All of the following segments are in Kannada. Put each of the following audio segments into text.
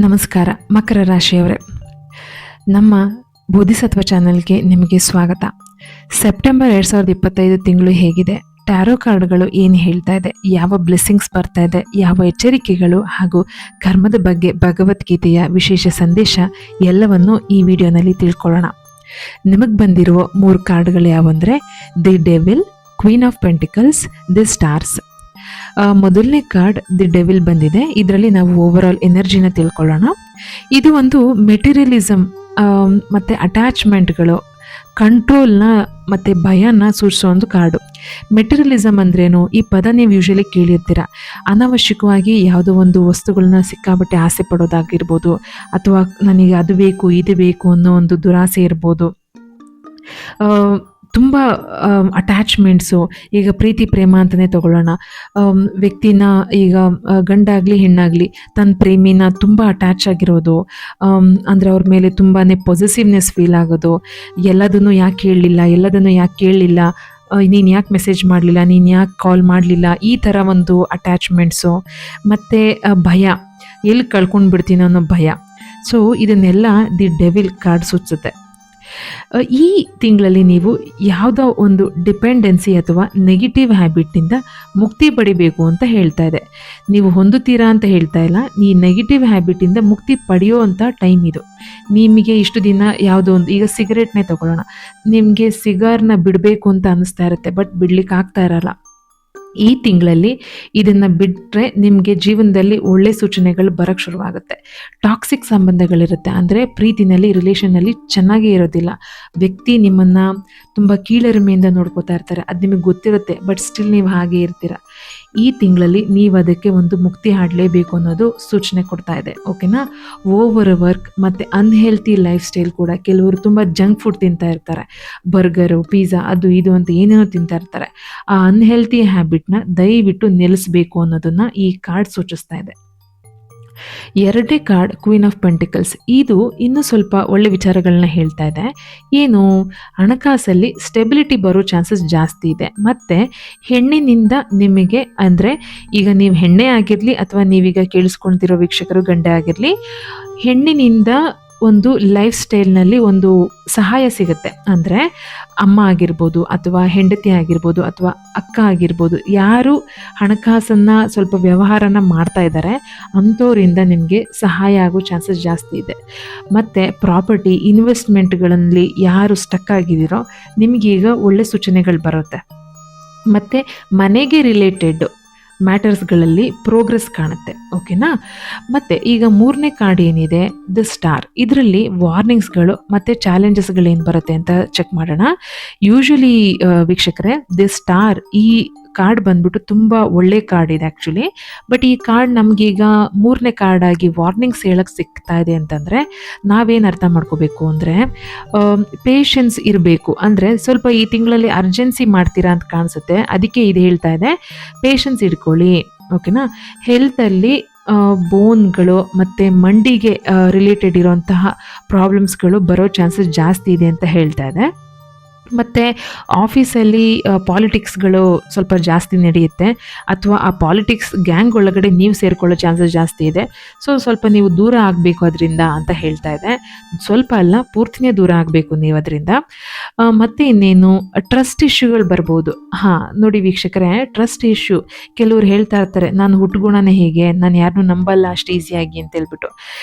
ನಮಸ್ಕಾರ ಮಕರ ರಾಶಿಯವರೇ, ನಮ್ಮ ಬೋಧಿಸತ್ವ ಚಾನಲ್ಗೆ ನಿಮಗೆ ಸ್ವಾಗತ. ಸೆಪ್ಟೆಂಬರ್ 2025 ತಿಂಗಳು ಹೇಗಿದೆ, ಟ್ಯಾರೋ ಕಾರ್ಡ್ಗಳು ಏನು ಹೇಳ್ತಾ ಇದೆ, ಯಾವ ಬ್ಲೆಸ್ಸಿಂಗ್ಸ್ ಬರ್ತಾ ಇದೆ, ಯಾವ ಎಚ್ಚರಿಕೆಗಳು ಹಾಗೂ ಕರ್ಮದ ಬಗ್ಗೆ ಭಗವದ್ಗೀತೆಯ ವಿಶೇಷ ಸಂದೇಶ ಎಲ್ಲವನ್ನು ಈ ವಿಡಿಯೋನಲ್ಲಿ ತಿಳ್ಕೊಳ್ಳೋಣ. ನಿಮಗೆ ಬಂದಿರುವ 3 ಕಾರ್ಡ್ಗಳು ಯಾವಂದರೆ the devil, queen of pentacles, the stars. ಮೊದಲನೇ ಕಾರ್ಡ್ ದಿ ಡೆವಿಲ್ ಬಂದಿದೆ. ಇದರಲ್ಲಿ ನಾವು ಓವರ್ ಆಲ್ ಎನರ್ಜಿನ ತಿಳ್ಕೊಳ್ಳೋಣ. ಇದು ಒಂದು ಮೆಟೀರಿಯಲಿಸಮ್ ಮತ್ತು ಅಟ್ಯಾಚ್ಮೆಂಟ್ಗಳು, ಕಂಟ್ರೋಲ್ನ ಮತ್ತು ಭಯನ ಸೂಚಿಸೋ ಒಂದು ಕಾರ್ಡು. ಮೆಟೀರಿಯಲಿಸಮ್ ಅಂದ್ರೇನು, ಈ ಪದ ನೀವು ಯೂಶಲಿ ಕೇಳಿರ್ತೀರ. ಅನಾವಶ್ಯಕವಾಗಿ ಯಾವುದೋ ಒಂದು ವಸ್ತುಗಳನ್ನ ಸಿಕ್ಕಾಬಟ್ಟೆ ಆಸೆ ಪಡೋದಾಗಿರ್ಬೋದು, ಅಥವಾ ನನಗೆ ಅದು ಬೇಕು ಇದು ಬೇಕು ಅನ್ನೋ ಒಂದು ದುರಾಸೆ ಇರ್ಬೋದು. ತುಂಬ ಅಟ್ಯಾಚ್ಮೆಂಟ್ಸು, ಈಗ ಪ್ರೀತಿ ಪ್ರೇಮ ಅಂತಲೇ ತಗೊಳ್ಳೋಣ. ವ್ಯಕ್ತಿನ ಈಗ ಗಂಡಾಗಲಿ ಹೆಣ್ಣಾಗಲಿ ತನ್ನ ಪ್ರೇಮಿನ ತುಂಬ ಅಟ್ಯಾಚ್ ಆಗಿರೋದು, ಅಂದರೆ ಅವ್ರ ಮೇಲೆ ತುಂಬಾ ಪೊಸೆಸಿವ್ನೆಸ್ ಫೀಲ್ ಆಗೋದು. ಎಲ್ಲದನ್ನು ಯಾಕೆ ಕೇಳಲಿಲ್ಲ, ನೀನು ಯಾಕೆ ಮೆಸೇಜ್ ಮಾಡಲಿಲ್ಲ, ನೀನು ಯಾಕೆ ಕಾಲ್ ಮಾಡಲಿಲ್ಲ, ಈ ಥರ ಒಂದು ಅಟ್ಯಾಚ್ಮೆಂಟ್ಸು. ಮತ್ತು ಭಯ, ಎಲ್ಲಿ ಕಳ್ಕೊಂಡು ಬಿಡ್ತೀನೋ ಅನ್ನೋ ಭಯ. ಸೊ ಇದನ್ನೆಲ್ಲ ದಿ ಡೆವಿಲ್ ಕಾರ್ಡ್ ಸೂಚಿಸುತ್ತೆ. ಈ ತಿಂಗಳಲ್ಲಿ ನೀವು ಯಾವುದೋ ಒಂದು ಡಿಪೆಂಡೆನ್ಸಿ ಅಥವಾ ನೆಗೆಟಿವ್ ಹ್ಯಾಬಿಟ್ನಿಂದ ಮುಕ್ತಿ ಪಡಿಬೇಕು ಅಂತ ಹೇಳ್ತಾ ಇದೆ. ನೀವು ಹೊಂದುತ್ತೀರಾ ಅಂತ ಹೇಳ್ತಾ ಇಲ್ಲ, ಈ ನೆಗೆಟಿವ್ ಹ್ಯಾಬಿಟಿಂದ ಮುಕ್ತಿ ಪಡೆಯೋ ಅಂಥ ಟೈಮ್ ಇದು. ನಿಮಗೆ ಇಷ್ಟು ದಿನ ಯಾವುದೋ ಒಂದು, ಈಗ ಸಿಗರೇಟ್ನೇ ತಗೊಳ್ಳೋಣ, ನಿಮಗೆ ಸಿಗಾರ್ನ ಬಿಡಬೇಕು ಅಂತ ಅನ್ನಿಸ್ತಾ ಇರುತ್ತೆ, ಬಟ್ ಬಿಡ್ಲಿಕ್ಕೆ ಆಗ್ತಾ ಇರಲ್ಲ. ಈ ತಿಂಗಳಲ್ಲಿ ಇದನ್ನು ಬಿಟ್ಟರೆ ನಿಮಗೆ ಜೀವನದಲ್ಲಿ ಒಳ್ಳೆ ಸೂಚನೆಗಳು ಬರೋಕ್ಕೆ ಶುರುವಾಗುತ್ತೆ. ಟಾಕ್ಸಿಕ್ ಸಂಬಂಧಗಳಿರುತ್ತೆ, ಅಂದರೆ ಪ್ರೀತಿನಲ್ಲಿ ರಿಲೇಷನ್ನಲ್ಲಿ ಚೆನ್ನಾಗೇ ಇರೋದಿಲ್ಲ. ವ್ಯಕ್ತಿ ನಿಮ್ಮನ್ನು ತುಂಬ ಕೀಳರಿಮೆಯಿಂದ ನೋಡ್ಕೋತಾ ಇರ್ತಾರೆ, ಅದು ನಿಮಗೆ ಗೊತ್ತಿರುತ್ತೆ, ಬಟ್ ಸ್ಟಿಲ್ ನೀವು ಹಾಗೆ ಇರ್ತೀರ. ಈ ತಿಂಗಳಲ್ಲಿ ನೀವು ಅದಕ್ಕೆ ಒಂದು ಮುಕ್ತಿ ಹಾಡಲೇಬೇಕು ಅನ್ನೋದು ಸೂಚನೆ ಕೊಡ್ತಾ ಇದೆ. ಓಕೆನಾ. ಓವರ್ ವರ್ಕ್ ಮತ್ತು ಅನ್ಹೆಲ್ತಿ ಲೈಫ್ ಸ್ಟೈಲ್ ಕೂಡ, ಕೆಲವರು ತುಂಬ ಜಂಕ್ ಫುಡ್ ತಿಂತಾ ಇರ್ತಾರೆ, ಬರ್ಗರು ಪಿಜ್ಜಾ ಅದು ಇದು ಅಂತ ಏನೇನೋ ತಿಂತಾ ಇರ್ತಾರೆ. ಆ ಅನ್ಹೆಲ್ತಿ ಹ್ಯಾಬಿಟ್ನ ದಯವಿಟ್ಟು ನಿಲ್ಲಿಸಬೇಕು ಅನ್ನೋದನ್ನು ಈ ಕಾರ್ಡ್ ಸೂಚಿಸ್ತಾ ಇದೆ. ಎರಡನೇ ಕಾರ್ಡ್ ಕ್ವೀನ್ ಆಫ್ ಪೆಂಟಿಕಲ್ಸ್. ಇದು ಇನ್ನೂ ಸ್ವಲ್ಪ ಒಳ್ಳೆ ವಿಚಾರಗಳನ್ನ ಹೇಳ್ತಾ ಇದೆ. ಏನು, ಹಣಕಾಸಲ್ಲಿ ಸ್ಟೆಬಿಲಿಟಿ ಬರೋ ಚಾನ್ಸಸ್ ಜಾಸ್ತಿ ಇದೆ. ಮತ್ತು ಹೆಣ್ಣಿನಿಂದ ನಿಮಗೆ, ಅಂದರೆ ಈಗ ನೀವು ಹೆಣ್ಣೆ ಆಗಿರಲಿ ಅಥವಾ ನೀವೀಗ ಕೇಳಿಸ್ಕೊಳ್ತಿರೋ ವೀಕ್ಷಕರು ಗಂಡೆ ಆಗಿರಲಿ, ಹೆಣ್ಣಿನಿಂದ ಒಂದು ಲೈಫ್ ಸ್ಟೈಲ್ನಲ್ಲಿ ಒಂದು ಸಹಾಯ ಸಿಗುತ್ತೆ. ಅಂದರೆ ಅಮ್ಮ ಆಗಿರ್ಬೋದು, ಅಥವಾ ಹೆಂಡತಿ ಆಗಿರ್ಬೋದು, ಅಥವಾ ಅಕ್ಕ ಆಗಿರ್ಬೋದು, ಯಾರು ಹಣಕಾಸನ್ನು ಸ್ವಲ್ಪ ವ್ಯವಹಾರನ ಮಾಡ್ತಾ ಇದ್ದಾರೆ ಅಂಥವರಿಂದ ನಿಮಗೆ ಸಹಾಯ ಆಗೋ ಚಾನ್ಸಸ್ ಜಾಸ್ತಿ ಇದೆ. ಮತ್ತು ಪ್ರಾಪರ್ಟಿ ಇನ್ವೆಸ್ಟ್ಮೆಂಟ್ಗಳಲ್ಲಿ ಯಾರು ಸ್ಟಕ್ ಆಗಿದ್ದೀರೋ ನಿಮಗೀಗ ಒಳ್ಳೆ ಸೂಚನೆಗಳು ಬರುತ್ತೆ. ಮತ್ತು ಮನೆಗೆ ರಿಲೇಟೆಡ್ ಮ್ಯಾಟರ್ಸ್ಗಳಲ್ಲಿ ಪ್ರೋಗ್ರೆಸ್ ಕಾಣುತ್ತೆ. ಓಕೆನಾ. ಮತ್ತು ಈಗ ಮೂರನೇ ಕಾರ್ಡ್ ಏನಿದೆ ದಿ ಸ್ಟಾರ್, ಇದರಲ್ಲಿ ವಾರ್ನಿಂಗ್ಸ್ಗಳು ಮತ್ತು ಚಾಲೆಂಜಸ್ಗಳೇನು ಬರುತ್ತೆ ಅಂತ ಚೆಕ್ ಮಾಡೋಣ. ಯೂಶಲಿ ವೀಕ್ಷಕರೇ, ದಿ ಸ್ಟಾರ್ ಈ ಕಾರ್ಡ್ ಬಂದ್ಬಿಟ್ಟು ತುಂಬ ಒಳ್ಳೆ ಕಾರ್ಡ್ ಇದೆ ಆ್ಯಕ್ಚುಲಿ. ಬಟ್ ಈ ಕಾರ್ಡ್ ನಮಗೀಗ ಮೂರನೇ ಕಾರ್ಡ್ ಆಗಿ ವಾರ್ನಿಂಗ್ಸ್ ಹೇಳಕ್ಕೆ ಸಿಗ್ತಾ ಇದೆ ಅಂತಂದರೆ ನಾವೇನು ಅರ್ಥ ಮಾಡ್ಕೋಬೇಕು ಅಂದರೆ, ಪೇಷನ್ಸ್ ಇರಬೇಕು. ಅಂದರೆ ಸ್ವಲ್ಪ ಈ ತಿಂಗಳಲ್ಲಿ ಅರ್ಜೆನ್ಸಿ ಮಾಡ್ತೀರಾ ಅಂತ ಕಾಣಿಸುತ್ತೆ, ಅದಕ್ಕೆ ಇದು ಹೇಳ್ತಾ ಇದೆ, ಪೇಷನ್ಸ್ ಇಟ್ಕೊಳ್ಳಿ. ಓಕೆನಾ. ಹೆಲ್ತಲ್ಲಿ ಬೋನ್ಗಳು ಮತ್ತು ಮಂಡಿಗೆ ರಿಲೇಟೆಡ್ ಇರೋಂತಹ ಪ್ರಾಬ್ಲಮ್ಸ್ಗಳು ಬರೋ ಚಾನ್ಸಸ್ ಜಾಸ್ತಿ ಇದೆ ಅಂತ ಹೇಳ್ತಾ ಇದೆ. ಮತ್ತು ಆಫೀಸಲ್ಲಿ ಪಾಲಿಟಿಕ್ಸ್ಗಳು ಸ್ವಲ್ಪ ಜಾಸ್ತಿ ನಡೆಯುತ್ತೆ, ಅಥವಾ ಆ ಪಾಲಿಟಿಕ್ಸ್ ಗ್ಯಾಂಗ್ ಒಳಗಡೆ ನೀವು ಸೇರಿಕೊಳ್ಳೋ ಚಾನ್ಸಸ್ ಜಾಸ್ತಿ ಇದೆ. ಸೊ ಸ್ವಲ್ಪ ನೀವು ದೂರ ಆಗಬೇಕು ಅದರಿಂದ ಅಂತ ಹೇಳ್ತಾ ಇದೆ. ಸ್ವಲ್ಪ ಅಲ್ಲ, ಪೂರ್ತಿನೇ ದೂರ ಆಗಬೇಕು ನೀವು ಅದರಿಂದ. ಮತ್ತು ಇನ್ನೇನು, ಟ್ರಸ್ಟ್ ಇಶ್ಯೂಗಳು ಬರ್ಬೋದು. ನೋಡಿ ವೀಕ್ಷಕರೇ, ಟ್ರಸ್ಟ್ ಇಶ್ಯೂ ಕೆಲವ್ರು ಹೇಳ್ತಾ ಇರ್ತಾರೆ, ನಾನು ಹುಟ್ಟುಗುಣನೇ ಹೇಗೆ, ನಾನು ಯಾರನ್ನೂ ನಂಬಲ್ಲ ಅಷ್ಟು ಈಸಿಯಾಗಿ ಅಂತ ಹೇಳ್ಬಿಟ್ಟು.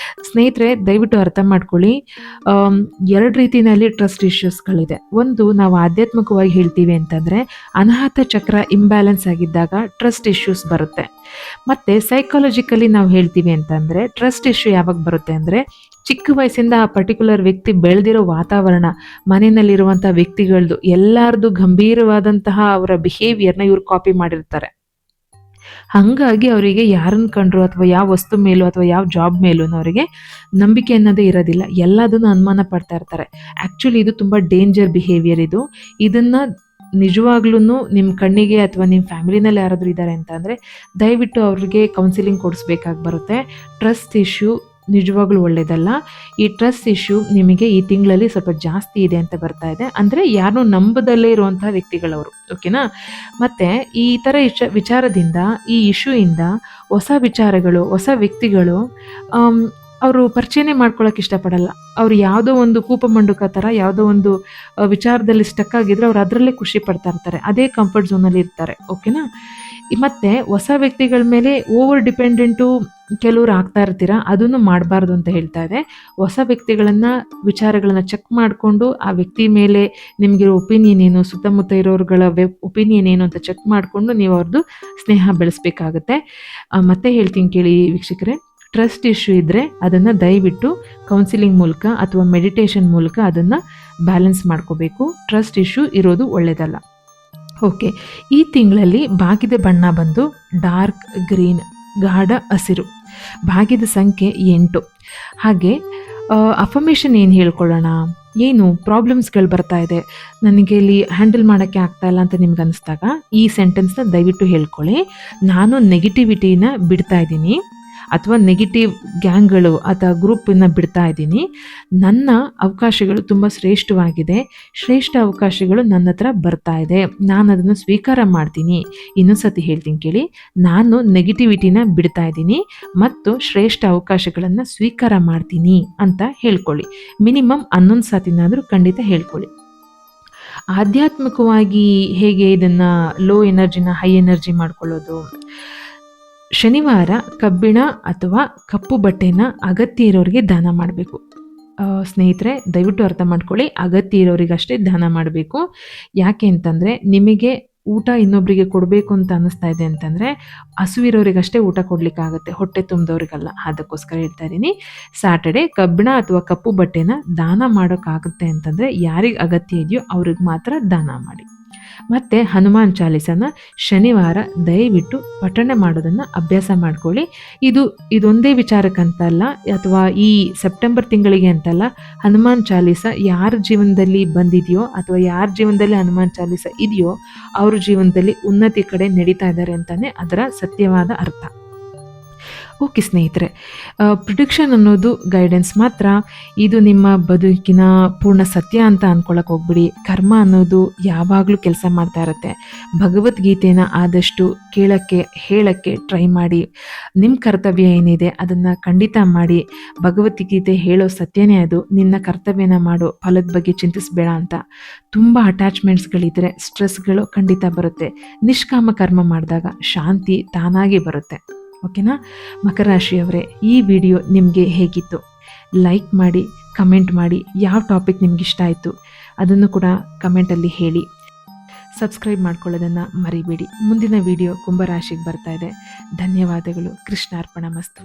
ಸ್ನೇಹಿತರೆ, ದಯವಿಟ್ಟು ಅರ್ಥ ಮಾಡ್ಕೊಳ್ಳಿ, 2 ರೀತಿಯಲ್ಲಿ ಟ್ರಸ್ಟ್ ಇಶ್ಯೂಸ್ಗಳಿದೆ. ಒಂದು, ನಾವು ಆಧ್ಯಾತ್ಮಿಕವಾಗಿ ಹೇಳ್ತೀವಿ ಅಂತಂದರೆ ಅನಾಹತ ಚಕ್ರ ಇಂಬ್ಯಾಲೆನ್ಸ್ ಆಗಿದ್ದಾಗ ಟ್ರಸ್ಟ್ ಇಶ್ಯೂಸ್ ಬರುತ್ತೆ. ಮತ್ತು ಸೈಕಾಲಜಿಕಲಿ ನಾವು ಹೇಳ್ತೀವಿ ಅಂತಂದರೆ ಟ್ರಸ್ಟ್ ಇಶ್ಯೂ ಯಾವಾಗ ಬರುತ್ತೆ ಅಂದರೆ, ಚಿಕ್ಕ ವಯಸ್ಸಿಂದ ಆ ಪರ್ಟಿಕ್ಯುಲರ್ ವ್ಯಕ್ತಿ ಬೆಳೆದಿರೋ ವಾತಾವರಣ, ಮನೆಯಲ್ಲಿರುವಂಥ ವ್ಯಕ್ತಿಗಳದ್ದು ಎಲ್ಲರದು ಗಂಭೀರವಾದಂತಹ ಅವರ ಬಿಹೇವಿಯರ್ನ ಇವ್ರು ಕಾಪಿ ಮಾಡಿರ್ತಾರೆ. ಹಾಗಾಗಿ ಅವರಿಗೆ ಯಾರನ್ನು ಕಂಡ್ರು ಅಥವಾ ಯಾವ ವಸ್ತು ಮೇಲೂ ಅಥವಾ ಯಾವ ಜಾಬ್ ಮೇಲೂ ಅವರಿಗೆ ನಂಬಿಕೆ ಅನ್ನೋದೇ ಇರೋದಿಲ್ಲ, ಎಲ್ಲದನ್ನು ಅನುಮಾನ ಪಡ್ತಾ ಇರ್ತಾರೆ. ಆ್ಯಕ್ಚುಲಿ ಇದು ತುಂಬ ಡೇಂಜರ್ ಬಿಹೇವಿಯರ್. ಇದನ್ನು ನಿಜವಾಗ್ಲೂ ನಿಮ್ಮ ಕಣ್ಣಿಗೆ ಅಥವಾ ನಿಮ್ಮ ಫ್ಯಾಮಿಲಿನಲ್ಲಿ ಯಾರಾದರೂ ಇದ್ದಾರೆ ಅಂತ ಅಂದರೆ ದಯವಿಟ್ಟು ಅವ್ರಿಗೆ ಕೌನ್ಸಿಲಿಂಗ್ ಕೊಡಿಸ್ಬೇಕಾಗಿ ಬರುತ್ತೆ. ಟ್ರಸ್ಟ್ ಇಶ್ಯೂ ನಿಜವಾಗ್ಲೂ ಒಳ್ಳೆಯದಲ್ಲ. ಈ ಟ್ರಸ್ಟ್ ಇಶ್ಯೂ ನಿಮಗೆ ಈ ತಿಂಗಳಲ್ಲಿ ಸ್ವಲ್ಪ ಜಾಸ್ತಿ ಇದೆ ಅಂತ ಬರ್ತಾ ಇದೆ. ಅಂದರೆ ಯಾರನ್ನೂ ನಂಬದಲ್ಲೇ ಇರುವಂಥ ವ್ಯಕ್ತಿಗಳವರು. ಓಕೆನಾ. ಮತ್ತು ಈ ಥರ ವಿಚಾರದಿಂದ, ಈ ಇಶ್ಯೂಯಿಂದ ಹೊಸ ವಿಚಾರಗಳು, ಹೊಸ ವ್ಯಕ್ತಿಗಳು ಅವರು ಪರಿಚಯನೇ ಮಾಡ್ಕೊಳಕ್ಕೆ ಇಷ್ಟಪಡಲ್ಲ. ಅವ್ರು ಯಾವುದೋ ಒಂದು ಕೂಪಮಂಡುಕ ಥರ ಯಾವುದೋ ಒಂದು ವಿಚಾರದಲ್ಲಿ ಸ್ಟಕ್ ಆಗಿದ್ರೆ ಅವ್ರು ಅದರಲ್ಲೇ ಖುಷಿ ಪಡ್ತಾ ಇರ್ತಾರೆ. ಅದೇ ಕಂಫರ್ಟ್ ಝೋನಲ್ಲಿ ಇರ್ತಾರೆ. ಓಕೆನಾ? ಮತ್ತೆ ಹೊಸ ವ್ಯಕ್ತಿಗಳ ಮೇಲೆ ಓವರ್ ಡಿಪೆಂಡೆಂಟು ಕೆಲವ್ರು ಆಗ್ತಾ ಇರ್ತೀರ, ಅದನ್ನು ಮಾಡಬಾರ್ದು ಅಂತ ಹೇಳ್ತಾ ಇದೆ. ಹೊಸ ವ್ಯಕ್ತಿಗಳನ್ನು ವಿಚಾರಗಳನ್ನು ಚೆಕ್ ಮಾಡಿಕೊಂಡು ಆ ವ್ಯಕ್ತಿ ಮೇಲೆ ನಿಮಗಿರೋ ಒಪಿನಿಯನ್ ಏನು, ಸುತ್ತಮುತ್ತ ಇರೋರುಗಳ ಒಪಿನಿಯನ್ ಏನು ಅಂತ ಚೆಕ್ ಮಾಡಿಕೊಂಡು ನೀವು ಅವ್ರದ್ದು ಸ್ನೇಹ ಬೆಳೆಸ್ಬೇಕಾಗತ್ತೆ. ಮತ್ತೆ ಹೇಳ್ತೀನಿ ಕೇಳಿ ವೀಕ್ಷಕರೇ, ಟ್ರಸ್ಟ್ ಇಶ್ಯೂ ಇದ್ದರೆ ಅದನ್ನು ದಯವಿಟ್ಟು ಕೌನ್ಸಿಲಿಂಗ್ ಮೂಲಕ ಅಥವಾ ಮೆಡಿಟೇಷನ್ ಮೂಲಕ ಅದನ್ನು ಬ್ಯಾಲೆನ್ಸ್ ಮಾಡ್ಕೋಬೇಕು. ಟ್ರಸ್ಟ್ ಇಶ್ಯೂ ಇರೋದು ಒಳ್ಳೆಯದಲ್ಲ. ಓಕೆ, ಈ ತಿಂಗಳಲ್ಲಿ ಭಾಗ್ಯದ ಬಣ್ಣ ಬಂದು ಡಾರ್ಕ್ ಗ್ರೀನ್, ಗಾಢ ಹಸಿರು. ಭಾಗ್ಯದ ಸಂಖ್ಯೆ 8. ಹಾಗೆ ಅಫರ್ಮೇಷನ್ ಏನು ಹೇಳ್ಕೊಳ್ಳೋಣ, ಏನು ಪ್ರಾಬ್ಲಮ್ಸ್ಗಳು ಬರ್ತಾ ಇದೆ, ನನಗೆ ಇಲ್ಲಿ ಹ್ಯಾಂಡಲ್ ಮಾಡೋಕ್ಕೆ ಆಗ್ತಾ ಇಲ್ಲ ಅಂತ ನಿಮ್ಗೆ ಅನಿಸ್ದಾಗ ಈ ಸೆಂಟೆನ್ಸ್ನ ದಯವಿಟ್ಟು ಹೇಳ್ಕೊಳ್ಳಿ. ನಾನು ನೆಗೆಟಿವಿಟಿನ ಬಿಡ್ತಾ ಇದ್ದೀನಿ ಅಥವಾ ನೆಗೆಟಿವ್ ಗ್ಯಾಂಗ್ಗಳು ಅಥವಾ ಗ್ರೂಪನ್ನು ಬಿಡ್ತಾ ಇದ್ದೀನಿ. ನನ್ನ ಅವಕಾಶಗಳು ತುಂಬ ಶ್ರೇಷ್ಠವಾಗಿದೆ, ಶ್ರೇಷ್ಠ ಅವಕಾಶಗಳು ನನ್ನ ಹತ್ರ ಬರ್ತಾ ಇದೆ, ನಾನು ಅದನ್ನು ಸ್ವೀಕಾರ ಮಾಡ್ತೀನಿ. ಇನ್ನೊಂದು ಸತಿ ಹೇಳ್ತೀನಿ ಕೇಳಿ, ನಾನು ನೆಗೆಟಿವಿಟಿನ ಬಿಡ್ತಾ ಇದ್ದೀನಿ ಮತ್ತು ಶ್ರೇಷ್ಠ ಅವಕಾಶಗಳನ್ನು ಸ್ವೀಕಾರ ಮಾಡ್ತೀನಿ ಅಂತ ಹೇಳ್ಕೊಳ್ಳಿ. ಮಿನಿಮಮ್ 11 ಸತಿನಾದರೂ ಖಂಡಿತ ಹೇಳ್ಕೊಳ್ಳಿ. ಆಧ್ಯಾತ್ಮಿಕವಾಗಿ ಹೇಗೆ ಇದನ್ನು ಲೋ ಎನರ್ಜಿನ ಹೈ ಎನರ್ಜಿ ಮಾಡ್ಕೊಳ್ಳೋದು, ಶನಿವಾರ ಕಬ್ಬಿಣ ಅಥವಾ ಕಪ್ಪು ಬಟ್ಟೆನ ಅಗತ್ಯ ಇರೋರಿಗೆ ದಾನ ಮಾಡಬೇಕು. ಸ್ನೇಹಿತರೆ, ದಯವಿಟ್ಟು ಅರ್ಥ ಮಾಡ್ಕೊಳ್ಳಿ, ಅಗತ್ಯ ಇರೋರಿಗಷ್ಟೇ ದಾನ ಮಾಡಬೇಕು. ಯಾಕೆ ಅಂತಂದರೆ, ನಿಮಗೆ ಊಟ ಇನ್ನೊಬ್ಬರಿಗೆ ಕೊಡಬೇಕು ಅಂತ ಅನ್ನಿಸ್ತಾ ಇದೆ ಅಂತಂದರೆ ಹಸುವಿರೋರಿಗಷ್ಟೇ ಊಟ ಕೊಡಲಿಕ್ಕಾಗತ್ತೆ, ಹೊಟ್ಟೆ ತುಂಬಿದವ್ರಿಗಲ್ಲ. ಅದಕ್ಕೋಸ್ಕರ ಹೇಳ್ತಾ ಇದ್ದೀನಿ, ಸ್ಯಾಟರ್ಡೆ ಕಬ್ಬಿಣ ಅಥವಾ ಕಪ್ಪು ಬಟ್ಟೆನ ದಾನ ಮಾಡೋಕ್ಕಾಗುತ್ತೆ ಅಂತಂದರೆ ಯಾರಿಗೆ ಅಗತ್ಯ ಇದೆಯೋ ಅವ್ರಿಗೆ ಮಾತ್ರ ದಾನ ಮಾಡಿ. ಮತ್ತು ಹನುಮಾನ್ ಚಾಲೀಸನ ಶನಿವಾರ ದಯವಿಟ್ಟು ಪಠಣೆ ಮಾಡೋದನ್ನು ಅಭ್ಯಾಸ ಮಾಡ್ಕೊಳ್ಳಿ. ಇದೊಂದೇ ವಿಚಾರಕ್ಕಂತಲ್ಲ ಅಥವಾ ಈ ಸೆಪ್ಟೆಂಬರ್ ತಿಂಗಳಿಗೆ ಅಂತಲ್ಲ. ಹನುಮಾನ್ ಚಾಲೀಸ ಯಾರ ಜೀವನದಲ್ಲಿ ಬಂದಿದೆಯೋ ಅಥವಾ ಯಾರ ಜೀವನದಲ್ಲಿ ಹನುಮಾನ್ ಚಾಲೀಸ ಇದೆಯೋ ಅವ್ರ ಜೀವನದಲ್ಲಿ ಉನ್ನತಿ ಕಡೆ ನಡೀತಾ ಇದ್ದಾರೆ ಅಂತಲೇ ಅದರ ಸತ್ಯವಾದ ಅರ್ಥ. ಓಕೆ ಸ್ನೇಹಿತರೆ, ಪ್ರಿಡಿಕ್ಷನ್ ಅನ್ನೋದು ಗೈಡೆನ್ಸ್ ಮಾತ್ರ. ಇದು ನಿಮ್ಮ ಬದುಕಿನ ಪೂರ್ಣ ಸತ್ಯ ಅಂತ ಅಂದ್ಕೊಳಕ್ಕೆ ಹೋಗ್ಬಿಡಿ. ಕರ್ಮ ಅನ್ನೋದು ಯಾವಾಗಲೂ ಕೆಲಸ ಮಾಡ್ತಾ ಇರುತ್ತೆ. ಭಗವದ್ಗೀತೆನ ಆದಷ್ಟು ಹೇಳೋಕ್ಕೆ ಟ್ರೈ ಮಾಡಿ. ನಿಮ್ಮ ಕರ್ತವ್ಯ ಏನಿದೆ ಅದನ್ನು ಖಂಡಿತ ಮಾಡಿ. ಭಗವದ್ಗೀತೆ ಹೇಳೋ ಸತ್ಯನೇ ಅದು. ನಿನ್ನ ಕರ್ತವ್ಯನ ಮಾಡು, ಫಲದ ಬಗ್ಗೆ ಚಿಂತಿಸಬೇಡ ಅಂತ. ತುಂಬ ಅಟ್ಯಾಚ್ಮೆಂಟ್ಸ್ಗಳಿದ್ರೆ ಸ್ಟ್ರೆಸ್ಗಳು ಖಂಡಿತ ಬರುತ್ತೆ. ನಿಷ್ಕಾಮ ಕರ್ಮ ಮಾಡಿದಾಗ ಶಾಂತಿ ತಾನಾಗಿ ಬರುತ್ತೆ. ಓಕೆನಾ? ಮಕರ ರಾಶಿಯವರೇ, ಈ ವಿಡಿಯೋ ನಿಮಗೆ ಹೇಗಿತ್ತು? ಲೈಕ್ ಮಾಡಿ, ಕಮೆಂಟ್ ಮಾಡಿ. ಯಾವ ಟಾಪಿಕ್ ನಿಮ್ಗೆ ಇಷ್ಟ ಆಯಿತು ಅದನ್ನು ಕೂಡ ಕಮೆಂಟಲ್ಲಿ ಹೇಳಿ. ಸಬ್ಸ್ಕ್ರೈಬ್ ಮಾಡ್ಕೊಳ್ಳೋದನ್ನು ಮರಿಬೇಡಿ. ಮುಂದಿನ ವಿಡಿಯೋ ಕುಂಭರಾಶಿಗೆ ಬರ್ತಾ ಇದೆ. ಧನ್ಯವಾದಗಳು. ಕೃಷ್ಣಾರ್ಪಣ ಮಸ್ತು.